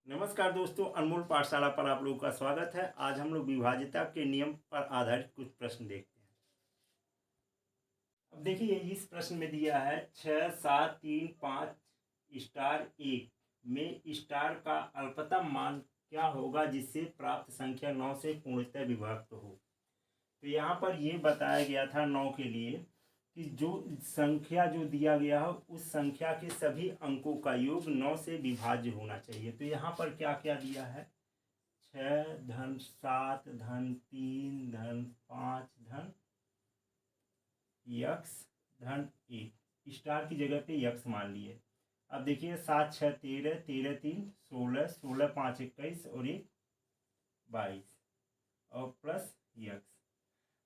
नमस्कार दोस्तों, अनमोल पाठशाला पर आप लोगों का स्वागत है। आज हम लोग विभाज्यता के नियम पर आधारित कुछ प्रश्न देखते हैं। अब देखिए, इस प्रश्न में दिया है 6, 7, 3, 5 स्टार 1 में स्टार का अल्पतम मान क्या होगा जिससे प्राप्त संख्या 9 से पूर्णतः विभक्त हो। तो यहाँ पर ये बताया गया था 9 के लिए कि जो संख्या जो दिया गया हो उस संख्या के सभी अंकों का योग 9 से विभाज्य होना चाहिए। तो यहाँ पर क्या क्या दिया है, 6 धन 7 धन 3 धन 5 धन यक्स धन 1 स्टार की जगह पे यक्स मान लिए। अब देखिए 7 6 13, 13 3 16, 16 5 21 और 1 22 और प्लस यक्स।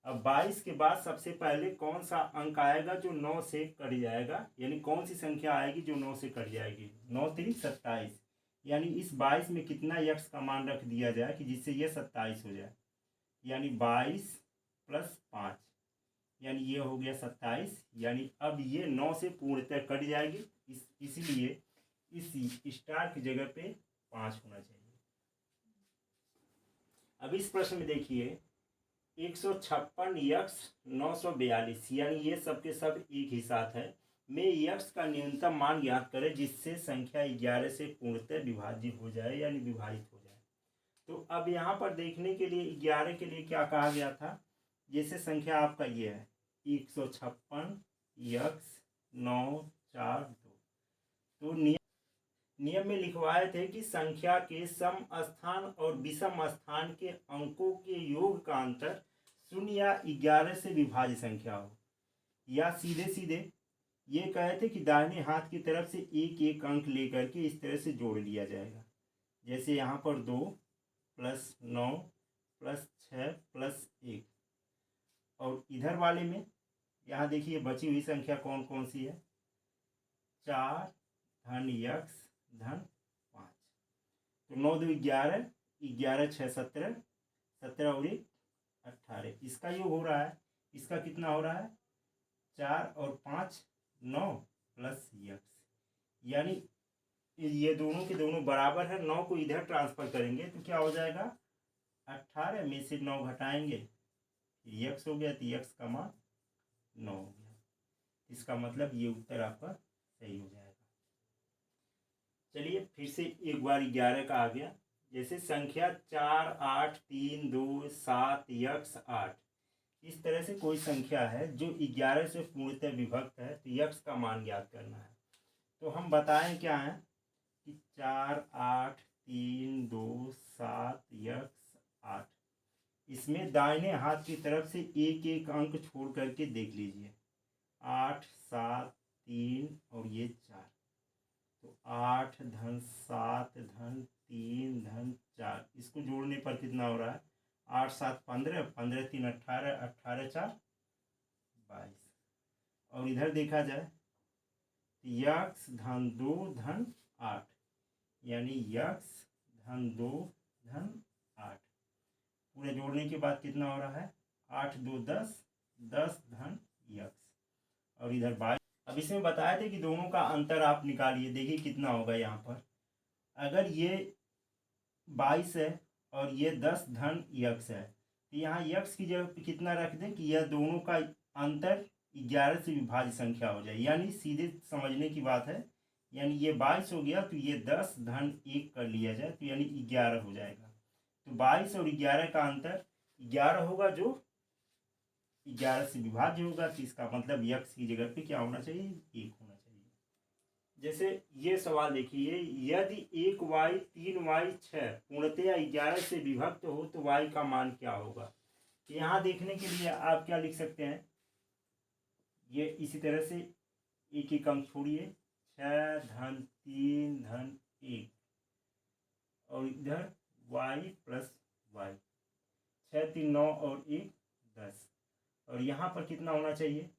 अब 22 के बाद सबसे पहले कौन सा अंक आएगा जो 9 से कट जाएगा, यानी कौन सी संख्या आएगी जो 9 से कट जाएगी। 9 3 27, यानी इस 22 में कितना यक्स का मान रख दिया जाए कि जिससे ये 27 हो जाए, यानी 22 प्लस 5, यानी ये हो गया 27। यानी अब ये 9 से पूर्णतः कट जाएगी, इसीलिए इस स्टार की जगह पे 5 होना चाहिए। अब इस प्रश्न में देखिए 156 यक्स 942, यानी ये सब के सब एक ही साथ है, में यक्स का न्यूनतम मान ज्ञात करें जिससे संख्या 11 से पूर्णतः विभाज्य हो जाए, यानी विभाजित हो जाए। तो अब यहाँ पर देखने के लिए 11 के लिए क्या कहा गया था, जैसे संख्या आपका ये है 156 यक्स 942, तो नियम में लिखवाए थे कि संख्या के सम स्थान और विषम स्थान के अंकों के योग का अंतर 0 या 11 से विभाज्य संख्या हो, या सीधे सीधे ये कहे थे कि दाहिने हाथ की तरफ से एक एक अंक लेकर के इस तरह से जोड़ लिया जाएगा। जैसे यहाँ पर 2 प्लस 9 प्लस 6 प्लस 1, और इधर वाले में यहाँ देखिए बची हुई संख्या कौन कौन सी है, 4 धन यक्स धन 5। तो 9 2 11, 11 6 17, 17 और 1 18, इसका योग हो रहा है, इसका कितना हो रहा है 4 और 5 9 प्लस यक्स, यानी ये दोनों के दोनों बराबर है। 9 को इधर ट्रांसफर करेंगे तो क्या हो जाएगा, 18 में से 9 घटाएंगे यक्स हो गया, तो यक्स का मान 9 हो गया। इसका मतलब ये उत्तर आपका सही हो जाएगा। चलिए फिर से एक बार 11 का आ गया। जैसे संख्या 4 8 3 2 7 यक्स 8, इस तरह से कोई संख्या है जो 11 से पूर्णतः विभक्त है, तो यक्स का मान ज्ञात करना है। तो हम बताएं क्या है कि 4 8 3 2 7 यक्स 8, इसमें दाहिने हाथ की तरफ से एक एक अंक छोड़ करके देख लीजिए, 8 7 3 और ये 4, तो 8 धन 7 धन 3 धन 4, इसको जोड़ने पर कितना हो रहा है, 8 7 15, 15 3 18, 18 4 22। और इधर देखा जाए यक्स धन 2 धन 8, यानी यक्स धन 2 धन 8, पूरे जोड़ने के बाद कितना हो रहा है, 8 2 10, 10 धन यक्स, और इधर 22। अब इसमें बताया था कि दोनों का अंतर आप निकालिए, देखिए कितना होगा। यहाँ पर अगर ये 22 है और ये 10 धन यक्स है, तो यहाँ यक्स की जगह पे कितना रख दें कि यह दोनों का अंतर 11 से विभाज्य संख्या हो जाए, यानी सीधे समझने की बात है। यानी ये 22 हो गया तो ये 10 धन 1 कर लिया जाए, तो यानी 11 हो जाएगा। तो 22 और 11 का अंतर 11 होगा जो 11 से विभाज्य होगा, तो इसका मतलब यक्स की जगह पे क्या होना चाहिए, 1 होना चाहिए। जैसे ये सवाल देखिए, यदि 1 y 3 y 6 पूर्णतया 11 से विभक्त हो तो y का मान क्या होगा। यहाँ देखने के लिए आप क्या लिख सकते हैं, ये इसी तरह से एक एक अंक छोड़िए, 6 धन 3 धन 1, और इधर y प्लस वाई, 6 3 9 और 1 10, और यहाँ पर कितना होना चाहिए,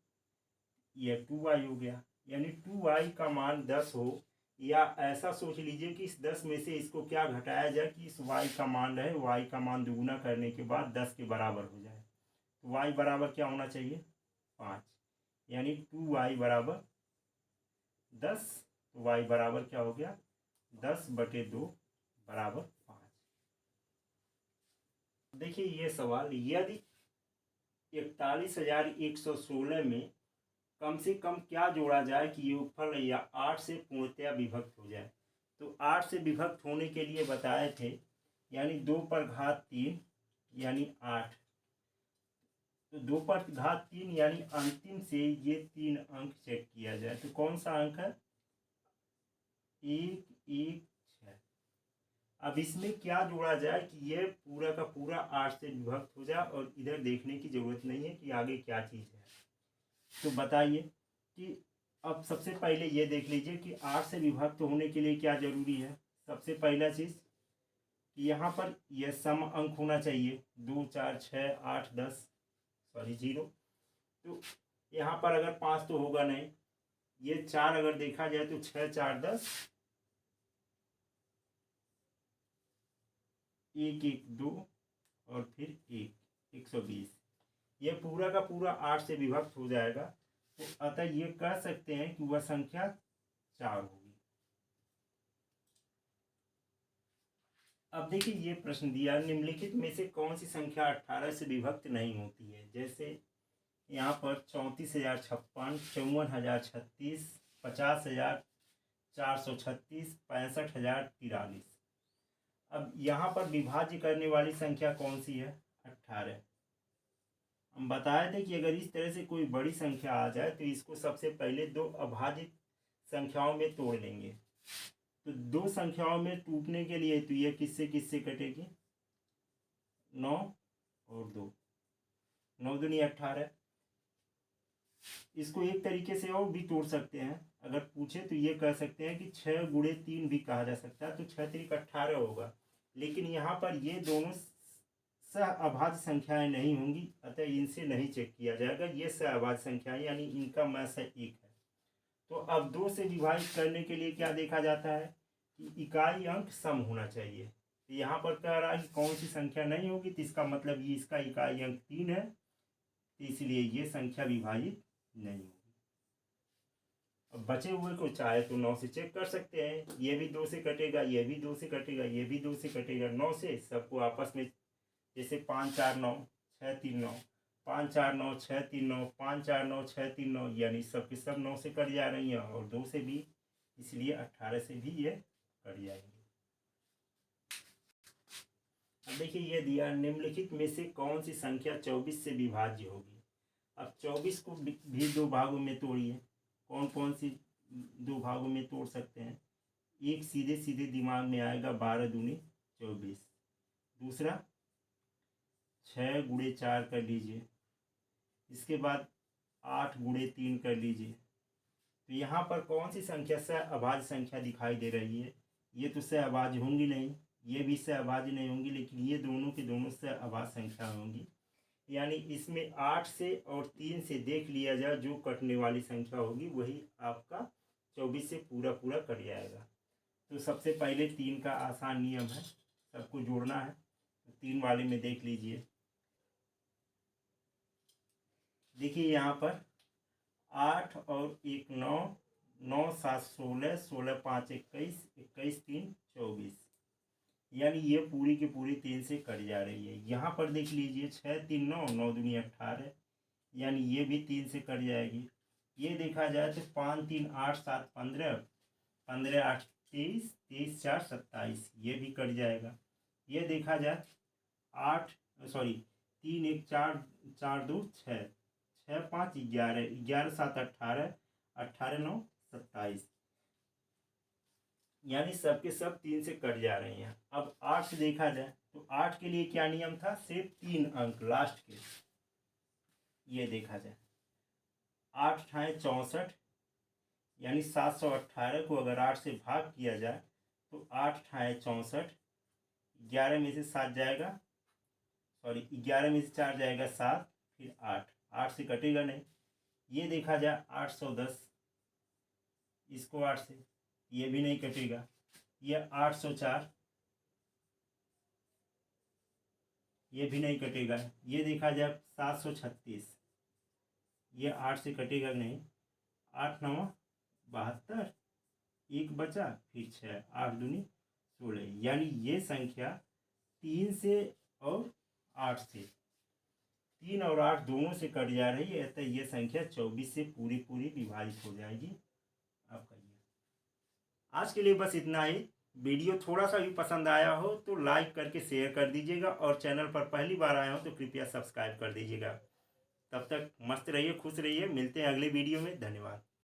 यह 2y हो गया, यानी 2y का मान 10 हो, या ऐसा सोच लीजिए कि इस 10 में से इसको क्या घटाया जाए कि इस y का मान रहे, y का मान दुगुना करने के बाद 10 के बराबर हो जाए। तो y बराबर क्या होना चाहिए, 5, यानी 2y बराबर 10, तो y बराबर क्या हो गया, 10/2 बराबर 5। देखिए ये सवाल, यदि 41,116 में कम से कम क्या जोड़ा जाए कि योगफल या 8 से पूर्णतया विभक्त हो जाए। तो 8 से विभक्त होने के लिए बताए थे, यानी 2 पर घात 3 यानी 8। तो 2 पर घात 3 यानी अंतिम से ये 3 अंक चेक किया जाए तो कौन सा अंक है, 1 1 6। अब इसमें क्या जोड़ा जाए कि ये पूरा का पूरा 8 से विभक्त हो जाए और इधर देखने की जरूरत नहीं है कि आगे क्या चीज़ है। तो बताइए कि अब सबसे पहले ये देख लीजिए कि 8 से विभक्त होने के लिए क्या जरूरी है। सबसे पहला चीज़ कि यहाँ पर यह सम अंक होना चाहिए, 2 4 6 8 10 0। तो यहाँ पर अगर 5 तो होगा नहीं, ये 4 अगर देखा जाए तो 6 4 10, 1 1 2 और फिर 1 120। ये पूरा का पूरा 8 से विभक्त हो जाएगा। तो अतः ये कह सकते हैं कि वह संख्या 4 होगी। अब देखिए ये प्रश्न दिया, निम्नलिखित में से कौन सी संख्या 18 से विभक्त नहीं होती है। जैसे यहाँ पर 34,056, 54,036, 50,436, 65,043। अब यहाँ पर विभाज्य करने वाली संख्या कौन सी है, 18। हम बताए थे कि अगर इस तरह से कोई बड़ी संख्या आ जाए तो इसको सबसे पहले 2 अभाज्य संख्याओं में तोड़ लेंगे। तो 2 संख्याओं में टूटने के लिए तो ये किससे किससे कटेगी, 9 और 2, 9 दूनी 18। इसको एक तरीके से और भी तोड़ सकते हैं, अगर पूछे तो ये कह सकते हैं कि 6 गुणे 3 भी कहा जा सकता है, तो 6 3 18 होगा। लेकिन यहाँ पर ये दोनों सह अभाज्य संख्याएं नहीं होंगी, अतः इनसे नहीं चेक किया जाएगा। ये सह अभाज्य संख्याएं यानी इनका मैस 1 है। तो अब 2 से विभाजित करने के लिए क्या देखा जाता है कि इकाई अंक सम होना चाहिए। तो यहाँ पर कह रहा है कि कौन सी संख्या नहीं होगी, तो इसका मतलब ये इसका इकाई अंक 3 है, तो इसलिए ये संख्या विभाजित नहीं होगी। अब बचे हुए को चाहे तो 9 से चेक कर सकते हैं, ये भी 2 से कटेगा, ये भी 2 से कटेगा, ये भी 2 से कटेगा। 9 से सबको आपस में, जैसे 5 4 9 6 3 9, 5 4 9 6 3 9, 5 4 9 6 3 9, यानी सबके सब 9 से कट जा रही हैं और 2 से भी, इसलिए 18 से भी ये कट जाएंगे। अब देखिए ये दिया, निम्नलिखित में से कौन सी संख्या 24 से विभाज्य होगी। अब 24 को भी 2 भागों में तोड़िए। कौन कौन सी 2 भागों में तोड़ सकते हैं, एक सीधे सीधे दिमाग में आएगा, 12 दूनी 24। दूसरा 6 गुणे 4 कर लीजिए, इसके बाद 8 गुणे 3 कर लीजिए। तो यहाँ पर कौन सी संख्या सह अभाज्य संख्या दिखाई दे रही है, ये तो सह अभाज्य होंगी नहीं, ये भी सह अभाज्य नहीं होंगी, लेकिन ये दोनों के दोनों सह अभाज्य संख्या होंगी। यानी इसमें 8 से और 3 से देख लिया जाए, जो कटने वाली संख्या होगी वही आपका 24 से पूरा पूरा कट जाएगा। तो सबसे पहले 3 का आसान नियम है, सबको जोड़ना है। तो 3 वाले में देख लीजिए, देखिए यहाँ पर 8 और 1 9, 9 7 16, 16 5 21, 21 3 24, यानी ये पूरी की पूरी 3 से कट जा रही है। यहाँ पर देख लीजिए 6 3 9, 9 दूनी 18, यानी ये भी 3 से कट जाएगी। ये देखा जाए तो 5 3 8 7 15, 15 8 23, 23 4 27, ये भी कट जाएगा। ये देखा जाए 3 1 4 4 2 6, 6 5 11, 11 7 18, 18 9 27, यानी सबके सब 3 से कट जा रही हैं। अब 8 से देखा जाए तो 8 के लिए क्या नियम था, सिर्फ 3 अंक लास्ट के। ये देखा जाए 8 ठाए 64, यानी 718 को अगर 8 से भाग किया जाए तो 8 ठाए 64, 11 में से 7 जाएगा, 11 में से 4 जाएगा 7, फिर 8, 8 से कटेगा नहीं। ये देखा जाए 810, इसको 8 से, ये भी नहीं कटेगा। ये 804, ये भी नहीं कटेगा। ये देखा जाए 736, ये 8 से कटेगा नहीं। 8 9 72, 1 बचा, फिर 6, 8 दूनी 16, यानी ये संख्या 3 से और 8 से, 3 और 8 दोनों से कट जा रही है, अतः ये संख्या 24 से पूरी पूरी विभाजित हो जाएगी। आप कहिए। आज के लिए बस इतना ही। वीडियो थोड़ा सा भी पसंद आया हो तो लाइक करके शेयर कर दीजिएगा, और चैनल पर पहली बार आए हो तो कृपया सब्सक्राइब कर दीजिएगा। तब तक मस्त रहिए, खुश रहिए, मिलते हैं अगले वीडियो में। धन्यवाद।